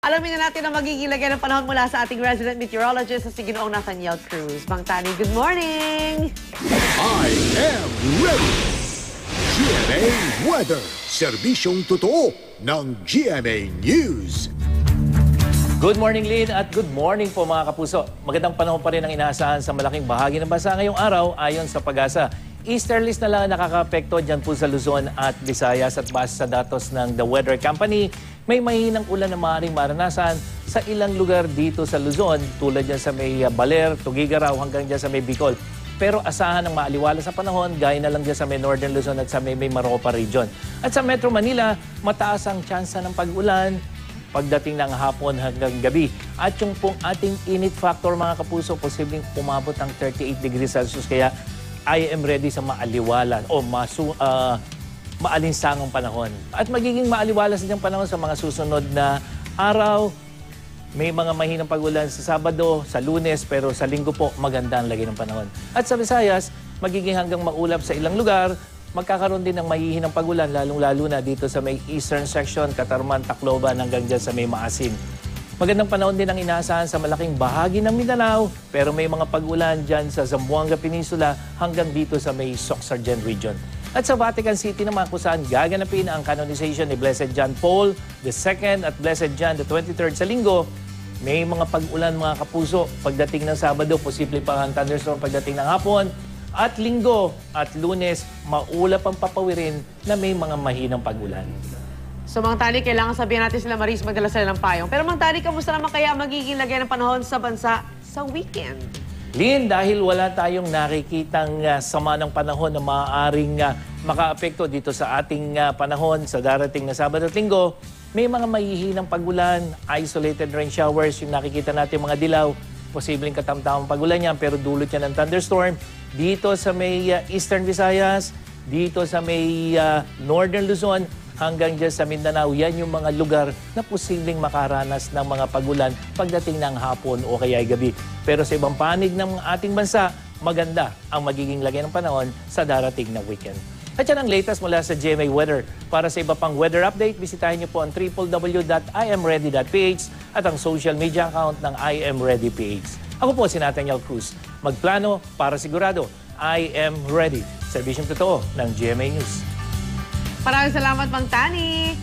Alamin na natin ang magiging lagay ng panahon mula sa ating resident meteorologist sa Ginoong Nathaniel Cruz. Mang Tani, good morning! I am ready! GMA Weather, serbisyong totoo ng GMA News. Good morning, Lynn, at good morning po mga kapuso. Magandang panahon pa rin ang inaasahan sa malaking bahagi ng bansa ngayong araw ayon sa Pag-asa. Easterlies na lang nakaka-apekto dyan po sa Luzon at Visayas at base sa datos ng The Weather Company, may mahinang ulan na maaaring maranasan sa ilang lugar dito sa Luzon tulad dyan sa may Baler, Tugigaraw hanggang dyan sa may Bicol. Pero asahan ng maaliwala sa panahon gaya na lang dyan sa may Northern Luzon at sa may Maropa region. At sa Metro Manila, mataas ang tsansa ng pag-ulan pagdating ng hapon hanggang gabi. At yung pong ating init factor mga kapuso, posibleng umabot ng 38 degrees Celsius. Kaya I am ready sa maaliwalas o maalinsangang panahon. At magiging maaliwalas din ang panahon sa mga susunod na araw. May mga mahinang pag-ulan sa Sabado, sa Lunes, pero sa Linggo po maganda ang lagay ng panahon. At sa Visayas, magiging hanggang maulap sa ilang lugar. Magkakaroon din ng mahihinang pag-ulan, lalong-lalo na dito sa may eastern section, Catarman, Tacloban, hanggang dyan sa may Maasin. Magandang panahon din ang inaasahan sa malaking bahagi ng Mindanao, pero may mga pag-ulan dyan sa Zamboanga Peninsula hanggang dito sa may Soxargen region. At sa Vatican City naman kung saan gaganapin ang canonization ni Blessed John Paul II at Blessed John the 23rd sa linggo, may mga pag-ulan mga kapuso. Pagdating ng Sabado, posible pa ang thunderstorm pagdating ng hapon. At Linggo at Lunes, maulap ang papawirin na may mga mahinang pag-ulan. So, Mang Tani, kailangan sabihin natin sila Maris, magdala sila ng payong. Pero Mang Tani, kamusta naman kaya magiging lagay ng panahon sa bansa sa weekend? Lynn, dahil wala tayong nakikitang sama ng panahon na maaaring makaapekto dito sa ating panahon sa darating na Sabado at Linggo, may mga mahihinang pag-ulan, isolated rain showers, yung nakikita natin mga dilaw, posibleng katamtamang pag-ulan yan, pero dulot yan ng thunderstorm. Dito sa may Eastern Visayas, dito sa may Northern Luzon, hanggang dyan sa Mindanao, yan yung mga lugar na posibleng makaranas ng mga pag-ulan pagdating ng hapon o kaya gabi. Pero sa ibang panig ng ating bansa, maganda ang magiging lagay ng panahon sa darating na weekend. At yan ang latest mula sa GMA Weather. Para sa iba pang weather update, bisitahin niyo po ang www.imready.ph at ang social media account ng IMReadyPH. Ako po si Nathaniel Cruz. Magplano para sigurado. I am ready. Serbisyong totoo ng GMA News. Maraming salamat, Mang Tani!